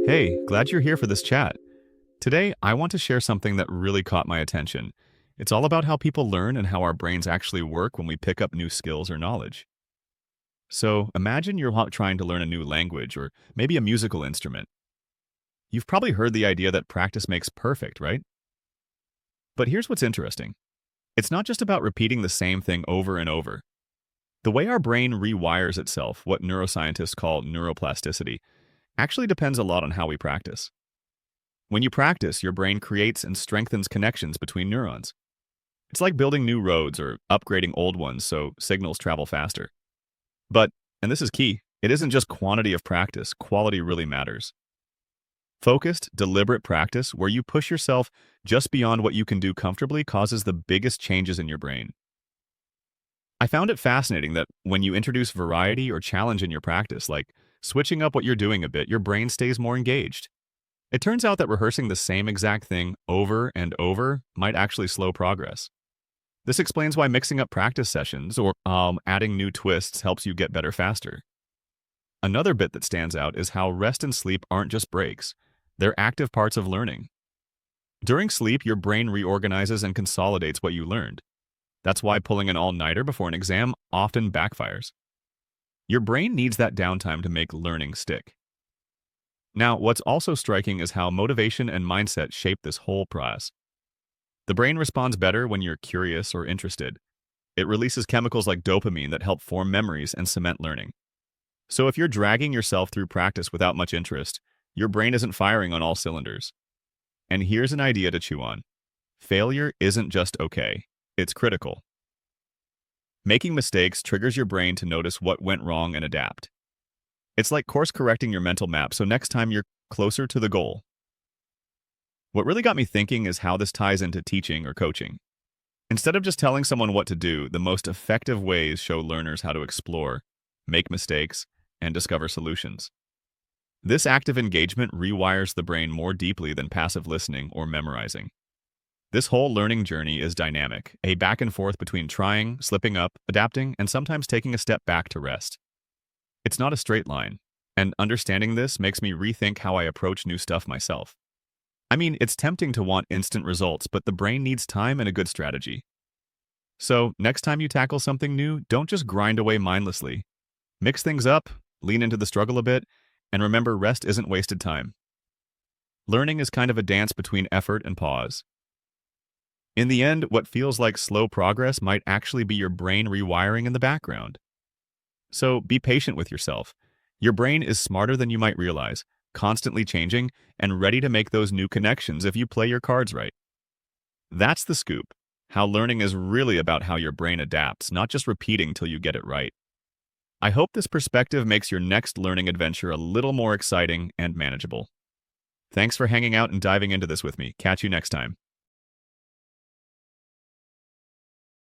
Hey, glad you're here for this chat. Today, I want to share something that really caught my attention. It's all about how people learn and how our brains actually work when we pick up new skills or knowledge. So, imagine you're trying to learn a new language or maybe a musical instrument. You've probably heard the idea that practice makes perfect, right? But here's what's interesting. It's not just about repeating the same thing over and over. The way our brain rewires itself, what neuroscientists call neuroplasticity, actually depends a lot on how we practice. When you practice, your brain creates and strengthens connections between neurons. It's like building new roads or upgrading old ones so signals travel faster. But, and this is key, it isn't just quantity of practice, quality really matters. Focused, deliberate practice where you push yourself just beyond what you can do comfortably causes the biggest changes in your brain. I found it fascinating that when you introduce variety or challenge in your practice, like switching up what you're doing a bit, your brain stays more engaged. It turns out that rehearsing the same exact thing over and over might actually slow progress. This explains why mixing up practice sessions or adding new twists helps you get better faster. Another bit that stands out is how rest and sleep aren't just breaks. They're active parts of learning. During sleep, your brain reorganizes and consolidates what you learned. That's why pulling an all-nighter before an exam often backfires. Your brain needs that downtime to make learning stick. Now, what's also striking is how motivation and mindset shape this whole process. The brain responds better when you're curious or interested. It releases chemicals like dopamine that help form memories and cement learning. So if you're dragging yourself through practice without much interest, your brain isn't firing on all cylinders. And here's an idea to chew on. Failure isn't just okay, it's critical. Making mistakes triggers your brain to notice what went wrong and adapt. It's like course correcting your mental map so next time you're closer to the goal. What really got me thinking is how this ties into teaching or coaching. Instead of just telling someone what to do, the most effective ways show learners how to explore, make mistakes, and discover solutions. This active engagement rewires the brain more deeply than passive listening or memorizing. This whole learning journey is dynamic, a back and forth between trying, slipping up, adapting, and sometimes taking a step back to rest. It's not a straight line, and understanding this makes me rethink how I approach new stuff myself. I mean, it's tempting to want instant results, but the brain needs time and a good strategy. So, next time you tackle something new, don't just grind away mindlessly. Mix things up, lean into the struggle a bit, and remember rest isn't wasted time. Learning is kind of a dance between effort and pause. In the end, what feels like slow progress might actually be your brain rewiring in the background. So be patient with yourself. Your brain is smarter than you might realize, constantly changing, and ready to make those new connections if you play your cards right. That's the scoop. How learning is really about how your brain adapts, not just repeating till you get it right. I hope this perspective makes your next learning adventure a little more exciting and manageable. Thanks for hanging out and diving into this with me. Catch you next time.